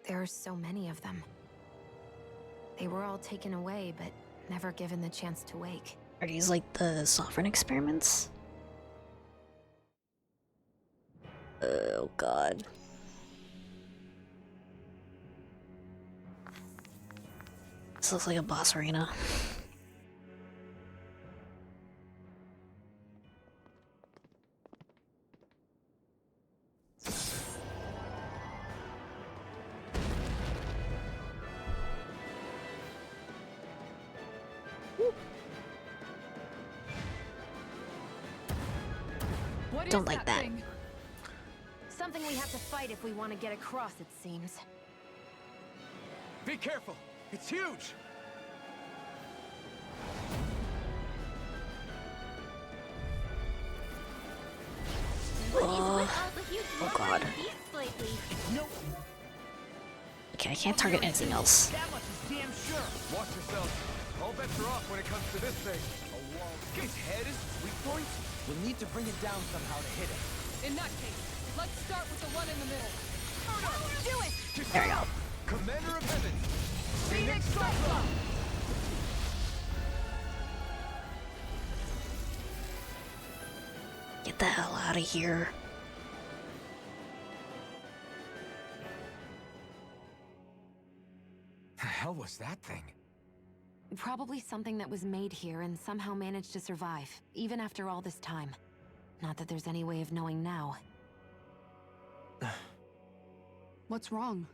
E: There are so many of them. They were all taken away, but never given the chance to wake.
B: Are these like the Sovereign experiments? Oh god. This looks like a boss arena.
C: What
B: Don't
C: is
B: like that.
C: thing?
E: Something we have to fight if we want to get across, it seems.
H: Be careful! It's huge!
B: Oh god. Okay, I can't target anything else.
G: That much is damn sure.
H: Watch yourself. All bets are off when it comes to this thing. A wall. His head is weak point?
G: We'll need to bring it down somehow to hit it.
C: In that case, let's start with the one in the middle.
E: Do it!
B: There we go.
H: Commander of Heaven!
C: Phoenix Cyclone!
B: Get the hell out of here.
F: The hell was that thing?
E: Probably something that was made here and somehow managed to survive, even after all this time. Not that there's any way of knowing now.
C: What's wrong?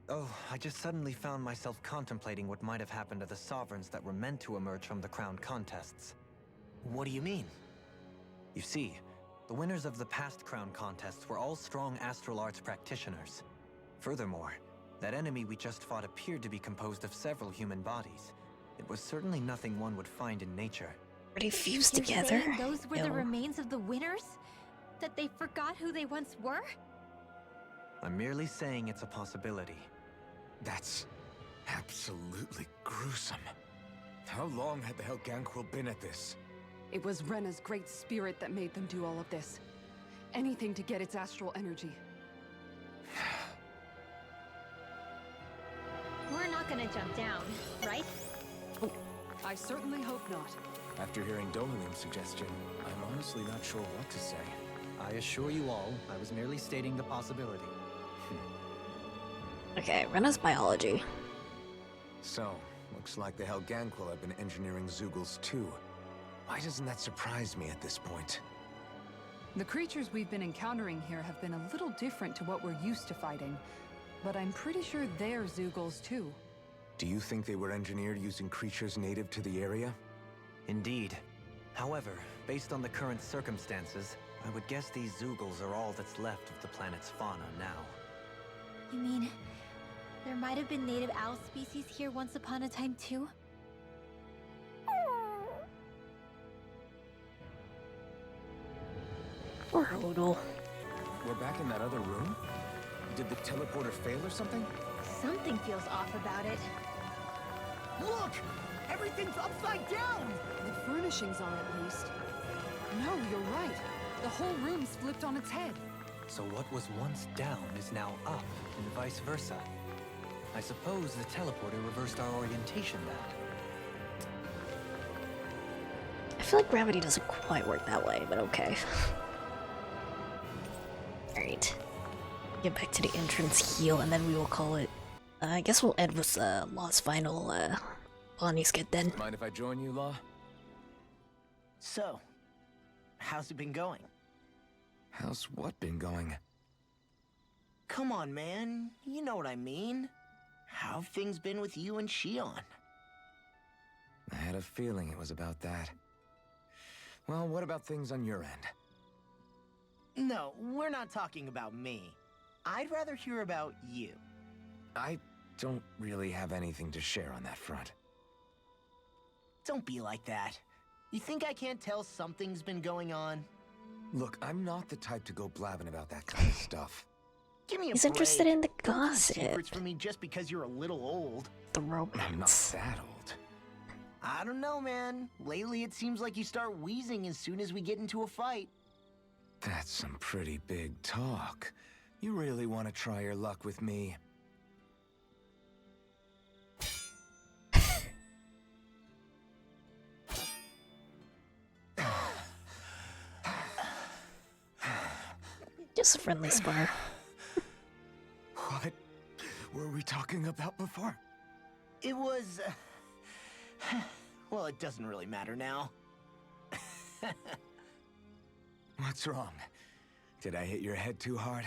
A: Oh, I just suddenly found myself contemplating what might have happened to the Sovereigns that were meant to emerge from the crown contests.
G: What do you mean?
A: You see, the winners of the past crown contests were all strong astral arts practitioners. Furthermore, that enemy we just fought appeared to be composed of several human bodies. It was certainly nothing one would find in nature.
B: Are they fused
D: You're
B: together?
D: saying those were
B: Ew.
D: the remains of the winners? That they forgot who they once were?
A: I'm merely saying it's a possibility.
F: That's absolutely gruesome. How long had the Helganquil been at this?
C: It was Rena's great spirit that made them do all of this. Anything to get its astral energy.
D: We're not gonna jump down, right?
C: I certainly hope not.
F: After hearing Dohalim's suggestion, I'm honestly not sure what to say.
A: I assure you all, I was merely stating the possibility.
B: Okay, Rena's biology.
F: So, looks like the Helganquil have been engineering Zeugles too. Why doesn't that surprise me at this point?
C: The creatures we've been encountering here have been a little different to what we're used to fighting. But I'm pretty sure they're Zeugles too.
F: Do you think they were engineered using creatures native to the area?
A: Indeed. However, based on the current circumstances, I would guess these Zeugles are all that's left of the planet's fauna now.
D: You mean, there might have been native owl species here once upon a time too?
B: Or Odal.
F: We're back in that other room? Did the teleporter fail or something?
D: Something feels off about it.
G: Look! Everything's upside down!
C: The furnishings are at least. No, you're right. The whole room's flipped on its head.
A: So what was once down is now up, and vice versa. I suppose the teleporter reversed our orientation then.
B: I feel like gravity doesn't quite work that way, but okay. Alright. Get back to the entrance heal, and then we will call it. I guess we'll end with Law's final Bonnie skit then.
F: Mind if I join you, Law?
G: So, how's it been going?
F: How's what been going?
G: Come on, man. You know what I mean. How have things been with you and Shion?
F: I had a feeling it was about that. Well, what about things on your end?
G: No, we're not talking about me. I'd rather hear about you.
F: I don't really have anything to share on that front.
G: Don't be like that. You think I can't tell something's been going on?
F: Look, I'm not the type to go blabbing about that kind of stuff.
G: Give me a
B: He's
G: break.
B: interested in the
G: Don't keep
B: gossip.
G: secrets from me just because you're a little old.
B: The
F: I'm not
B: romance.
F: that old.
G: I don't know, man. Lately it seems like you start wheezing as soon as we get into a fight.
F: That's some pretty big talk. You really want to try your luck with me?
B: Just a friendly spar.
F: What were we talking about before?
G: It was... well, it doesn't really matter now.
F: What's wrong? Did I hit your head too hard?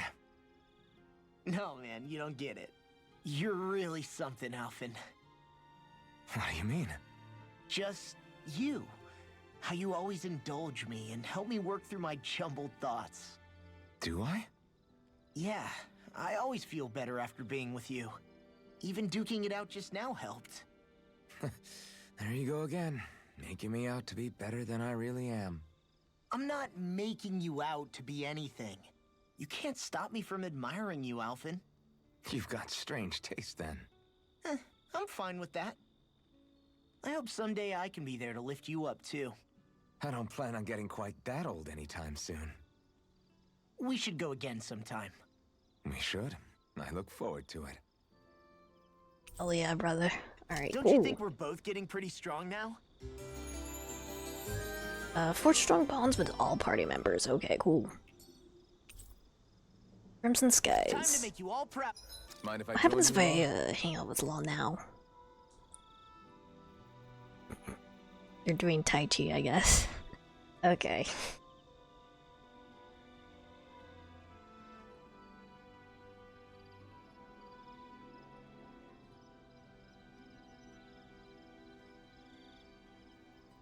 G: No, man, you don't get it. You're really something, Alphen.
F: What do you mean?
G: Just you. How you always indulge me and help me work through my jumbled thoughts.
F: Do I?
G: Yeah, I always feel better after being with you. Even duking it out just now helped.
F: There you go again, making me out to be better than I really am.
G: I'm not making you out to be anything. You can't stop me from admiring you, Alphen.
F: You've got strange taste then.
G: I'm fine with that. I hope someday I can be there to lift you up, too.
F: I don't plan on getting quite that old anytime soon.
G: We should go again sometime.
F: We should. I look forward to it.
B: Oh yeah, brother. Alright,
G: Don't you think we're both getting pretty strong now?
B: Forge strong bonds with all party members. Okay, cool. Crimson
G: Time to
B: Skies.
G: make you all proud.
F: Mind if I
B: What happens if
F: join you
B: I hang out with Law now? You're doing Tai Chi, I guess. Okay.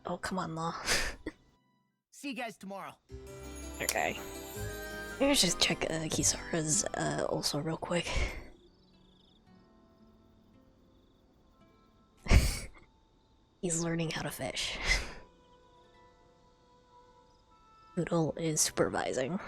B: Oh, come on, Law.
G: See you guys tomorrow.
B: Okay. Maybe I should just check Kisara's also real quick. He's learning how to fish. Poodle is supervising.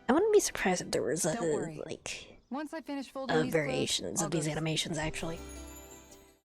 B: I wouldn't be surprised if there was
C: Don't worry.
B: like
C: Once I finish folding these
B: variations
C: clothes, I'll
B: of
C: go
B: these
C: to
B: animations actually.